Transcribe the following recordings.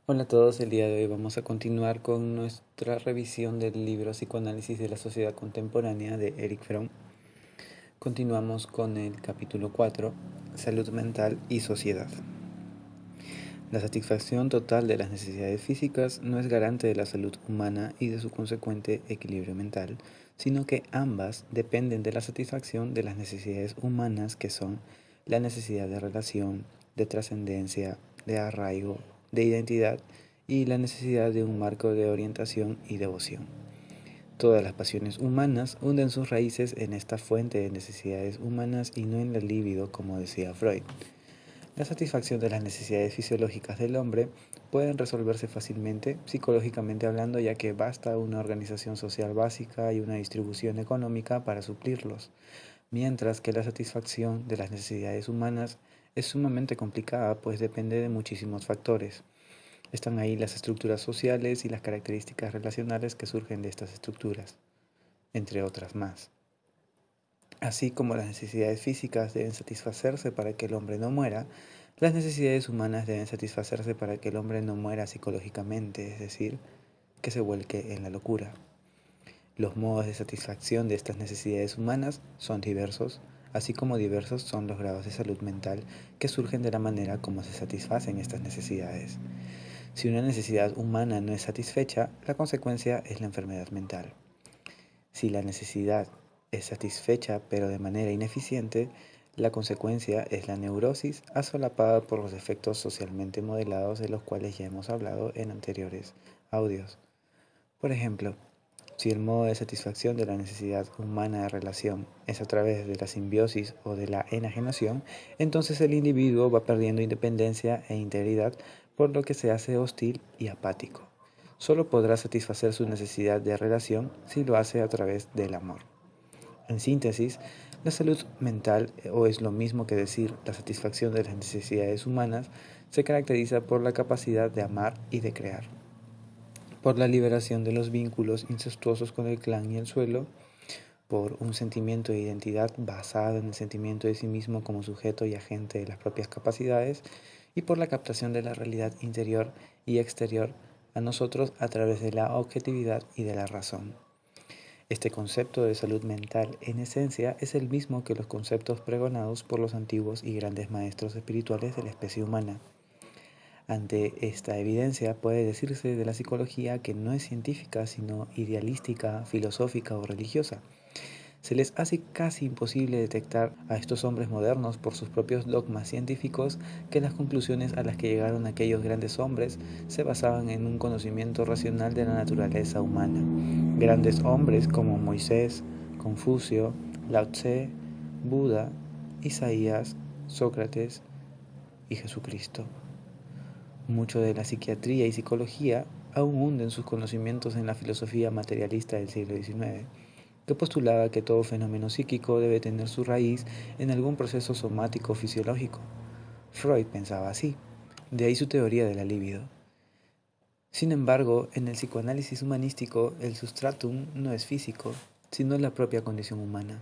Hola a todos, el día de hoy vamos a continuar con nuestra revisión del libro Psicoanálisis de la Sociedad Contemporánea de Erich Fromm. Continuamos con el capítulo 4, Salud Mental y Sociedad. La satisfacción total de las necesidades físicas no es garante de la salud humana y de su consecuente equilibrio mental, sino que ambas dependen de la satisfacción de las necesidades humanas que son la necesidad de relación, de trascendencia, de arraigo, de identidad y la necesidad de un marco de orientación y devoción. Todas las pasiones humanas hunden sus raíces en esta fuente de necesidades humanas y no en la libido, como decía Freud. La satisfacción de las necesidades fisiológicas del hombre pueden resolverse fácilmente, psicológicamente hablando, ya que basta una organización social básica y una distribución económica para suplirlos, mientras que la satisfacción de las necesidades humanas es sumamente complicada, pues depende de muchísimos factores. Están ahí las estructuras sociales y las características relacionales que surgen de estas estructuras, entre otras más. Así como las necesidades físicas deben satisfacerse para que el hombre no muera, las necesidades humanas deben satisfacerse para que el hombre no muera psicológicamente, es decir, que se vuelque en la locura. Los modos de satisfacción de estas necesidades humanas son diversos, así como diversos son los grados de salud mental que surgen de la manera como se satisfacen estas necesidades. Si una necesidad humana no es satisfecha, la consecuencia es la enfermedad mental. Si la necesidad es satisfecha pero de manera ineficiente, la consecuencia es la neurosis asolapada por los efectos socialmente modelados de los cuales ya hemos hablado en anteriores audios. Por ejemplo, si el modo de satisfacción de la necesidad humana de relación es a través de la simbiosis o de la enajenación, entonces el individuo va perdiendo independencia e integridad, por lo que se hace hostil y apático. Solo podrá satisfacer su necesidad de relación si lo hace a través del amor. En síntesis, la salud mental, o es lo mismo que decir la satisfacción de las necesidades humanas, se caracteriza por la capacidad de amar y de crear, por la liberación de los vínculos incestuosos con el clan y el suelo, por un sentimiento de identidad basado en el sentimiento de sí mismo como sujeto y agente de las propias capacidades, y por la captación de la realidad interior y exterior a nosotros a través de la objetividad y de la razón. Este concepto de salud mental, en esencia, es el mismo que los conceptos pregonados por los antiguos y grandes maestros espirituales de la especie humana. Ante esta evidencia puede decirse de la psicología que no es científica, sino idealística, filosófica o religiosa. Se les hace casi imposible detectar a estos hombres modernos por sus propios dogmas científicos que las conclusiones a las que llegaron aquellos grandes hombres se basaban en un conocimiento racional de la naturaleza humana. Grandes hombres como Moisés, Confucio, Lao Tse, Buda, Isaías, Sócrates y Jesucristo. Mucho de la psiquiatría y psicología aún hunden sus conocimientos en la filosofía materialista del siglo XIX, que postulaba que todo fenómeno psíquico debe tener su raíz en algún proceso somático fisiológico. Freud pensaba así, de ahí su teoría de la libido. Sin embargo, en el psicoanálisis humanístico, el substratum no es físico, sino la propia condición humana.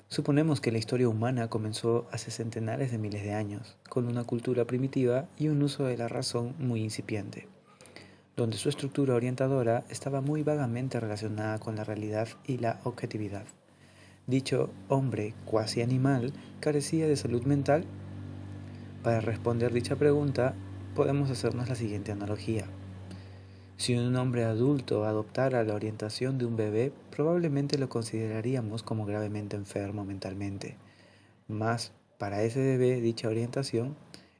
Suponemos que la historia humana comenzó hace centenares de miles de años, con una cultura primitiva y un uso de la razón muy incipiente, donde su estructura orientadora estaba muy vagamente relacionada con la realidad y la objetividad. Dicho hombre cuasi animal carecía de salud mental. Para responder dicha pregunta, podemos hacernos la siguiente analogía. Si un hombre adulto adoptara la orientación de un bebé, probablemente lo consideraríamos como gravemente enfermo mentalmente. Mas, para ese bebé, dicha orientación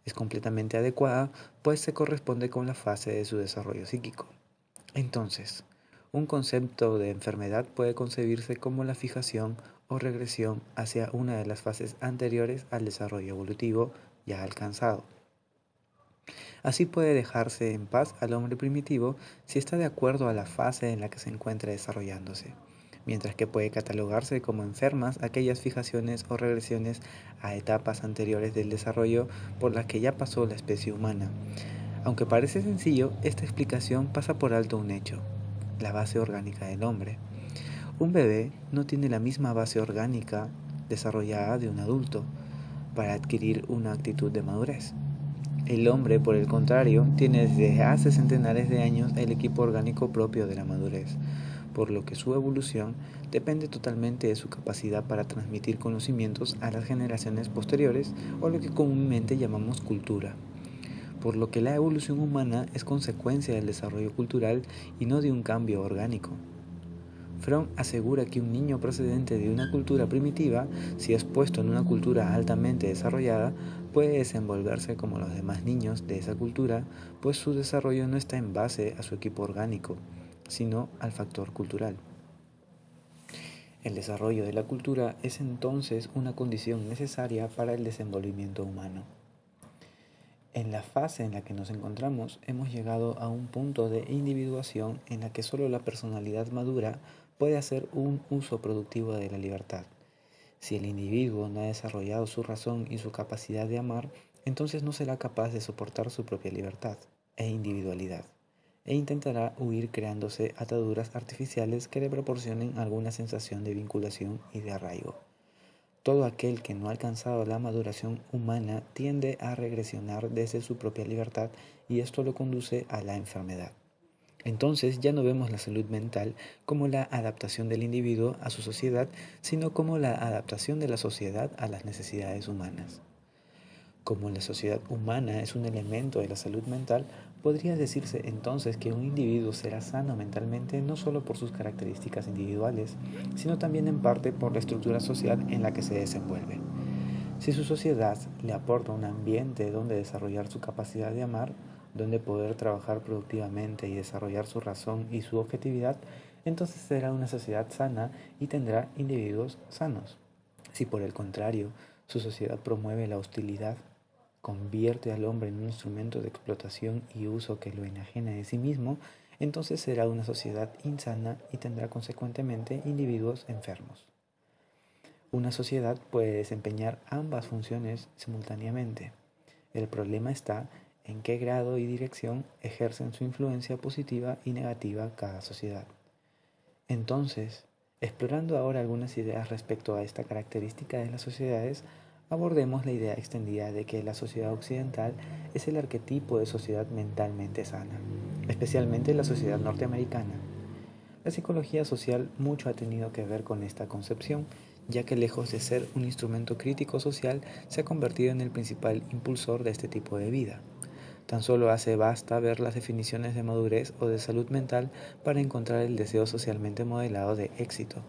es completamente adecuada, pues se corresponde con la fase de su desarrollo psíquico. Entonces, un concepto de enfermedad puede concebirse como la fijación o regresión hacia una de las fases anteriores al desarrollo evolutivo ya alcanzado. Así puede dejarse en paz al hombre primitivo si está de acuerdo a la fase en la que se encuentra desarrollándose, mientras que puede catalogarse como enfermas aquellas fijaciones o regresiones a etapas anteriores del desarrollo por las que ya pasó la especie humana. Aunque parece sencillo, esta explicación pasa por alto un hecho: la base orgánica del hombre. Un bebé no tiene la misma base orgánica desarrollada de un adulto para adquirir una actitud de madurez. El hombre, por el contrario, tiene desde hace centenares de años el equipo orgánico propio de la madurez, por lo que su evolución depende totalmente de su capacidad para transmitir conocimientos a las generaciones posteriores, o lo que comúnmente llamamos cultura, por lo que la evolución humana es consecuencia del desarrollo cultural y no de un cambio orgánico. Fromm asegura que un niño procedente de una cultura primitiva, si es puesto en una cultura altamente desarrollada, puede desenvolverse como los demás niños de esa cultura, pues su desarrollo no está en base a su equipo orgánico, sino al factor cultural. El desarrollo de la cultura es entonces una condición necesaria para el desenvolvimiento humano. En la fase en la que nos encontramos, hemos llegado a un punto de individuación en la que solo la personalidad madura puede hacer un uso productivo de la libertad. Si el individuo no ha desarrollado su razón y su capacidad de amar, entonces no será capaz de soportar su propia libertad e individualidad, e intentará huir creándose ataduras artificiales que le proporcionen alguna sensación de vinculación y de arraigo. Todo aquel que no ha alcanzado la maduración humana tiende a regresionar desde su propia libertad, y esto lo conduce a la enfermedad. Entonces ya no vemos la salud mental como la adaptación del individuo a su sociedad, sino como la adaptación de la sociedad a las necesidades humanas. Como la sociedad humana es un elemento de la salud mental, podría decirse entonces que un individuo será sano mentalmente no solo por sus características individuales, sino también en parte por la estructura social en la que se desenvuelve. Si su sociedad le aporta un ambiente donde desarrollar su capacidad de amar, donde poder trabajar productivamente y desarrollar su razón y su objetividad, entonces será una sociedad sana y tendrá individuos sanos. Si por el contrario, su sociedad promueve la hostilidad, convierte al hombre en un instrumento de explotación y uso que lo enajena de sí mismo, entonces será una sociedad insana y tendrá consecuentemente individuos enfermos. Una sociedad puede desempeñar ambas funciones simultáneamente. El problema está en qué grado y dirección ejercen su influencia positiva y negativa cada sociedad. Entonces, explorando ahora algunas ideas respecto a esta característica de las sociedades, abordemos la idea extendida de que la sociedad occidental es el arquetipo de sociedad mentalmente sana, especialmente la sociedad norteamericana. La psicología social mucho ha tenido que ver con esta concepción, ya que lejos de ser un instrumento crítico social, se ha convertido en el principal impulsor de este tipo de vida. Tan solo hace basta ver las definiciones de madurez o de salud mental para encontrar el deseo socialmente modelado de éxito.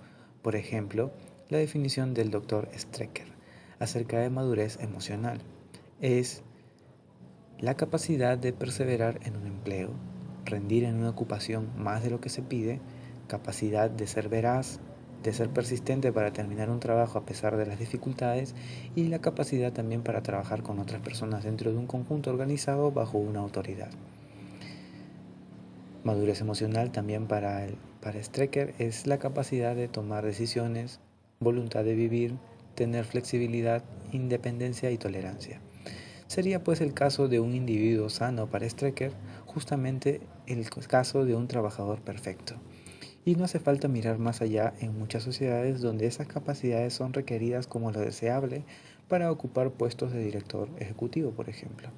Por ejemplo, la definición del Dr. Strecker acerca de madurez emocional es la capacidad de perseverar en un empleo, rendir en una ocupación más de lo que se pide, capacidad de ser veraz, de ser persistente para terminar un trabajo a pesar de las dificultades, y la capacidad también para trabajar con otras personas dentro de un conjunto organizado bajo una autoridad. Madurez emocional también para Strecker es la capacidad de tomar decisiones, voluntad de vivir, tener flexibilidad, independencia y tolerancia. Sería pues el caso de un individuo sano para Strecker, justamente el caso de un trabajador perfecto. Y no hace falta mirar más allá en muchas sociedades donde esas capacidades son requeridas como lo deseable para ocupar puestos de director ejecutivo, por ejemplo.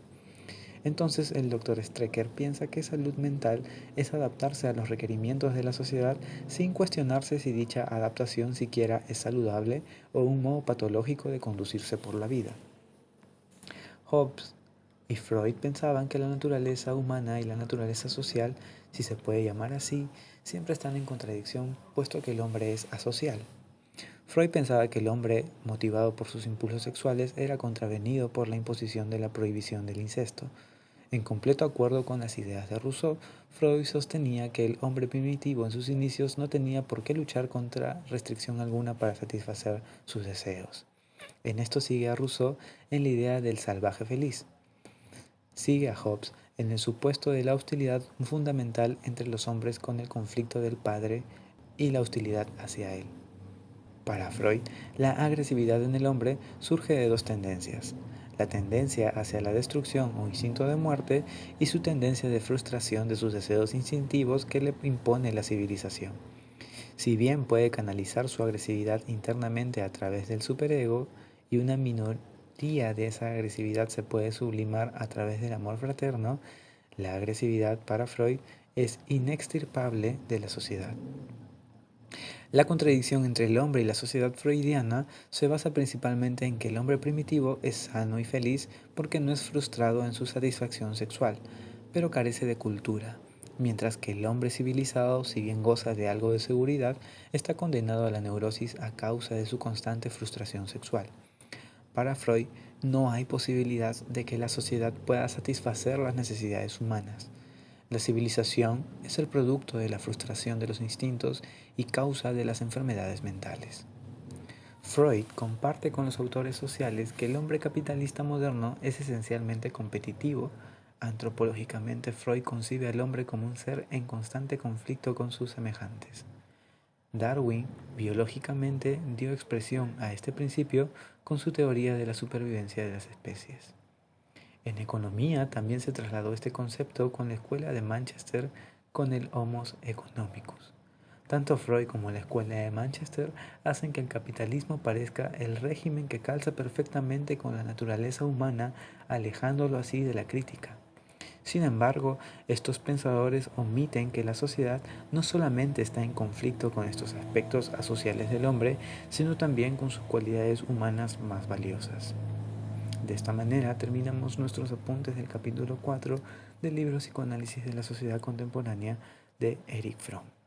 Entonces el Dr. Strecker piensa que salud mental es adaptarse a los requerimientos de la sociedad sin cuestionarse si dicha adaptación siquiera es saludable o un modo patológico de conducirse por la vida. Hobbes y Freud pensaban que la naturaleza humana y la naturaleza social, si se puede llamar así, siempre están en contradicción, puesto que el hombre es asocial. Freud pensaba que el hombre, motivado por sus impulsos sexuales, era contravenido por la imposición de la prohibición del incesto. En completo acuerdo con las ideas de Rousseau, Freud sostenía que el hombre primitivo en sus inicios no tenía por qué luchar contra restricción alguna para satisfacer sus deseos. En esto sigue a Rousseau en la idea del salvaje feliz. Sigue a Hobbes en el supuesto de la hostilidad fundamental entre los hombres con el conflicto del padre y la hostilidad hacia él. Para Freud, la agresividad en el hombre surge de dos tendencias: la tendencia hacia la destrucción o instinto de muerte, y su tendencia de frustración de sus deseos instintivos que le impone la civilización. Si bien puede canalizar su agresividad internamente a través del superego y una apatía de esa agresividad se puede sublimar a través del amor fraterno, la agresividad para Freud es inextirpable de la sociedad. La contradicción entre el hombre y la sociedad freudiana se basa principalmente en que el hombre primitivo es sano y feliz porque no es frustrado en su satisfacción sexual, pero carece de cultura, mientras que el hombre civilizado, si bien goza de algo de seguridad, está condenado a la neurosis a causa de su constante frustración sexual. Para Freud, no hay posibilidad de que la sociedad pueda satisfacer las necesidades humanas. La civilización es el producto de la frustración de los instintos y causa de las enfermedades mentales. Freud comparte con los autores sociales que el hombre capitalista moderno es esencialmente competitivo. Antropológicamente, Freud concibe al hombre como un ser en constante conflicto con sus semejantes. Darwin, biológicamente, dio expresión a este principio con su teoría de la supervivencia de las especies. En economía también se trasladó este concepto con la escuela de Manchester con el Homos economicus. Tanto Freud como la escuela de Manchester hacen que el capitalismo parezca el régimen que calza perfectamente con la naturaleza humana, alejándolo así de la crítica. Sin embargo, estos pensadores omiten que la sociedad no solamente está en conflicto con estos aspectos asociales del hombre, sino también con sus cualidades humanas más valiosas. De esta manera terminamos nuestros apuntes del capítulo 4 del libro Psicoanálisis de la Sociedad Contemporánea de Erich Fromm.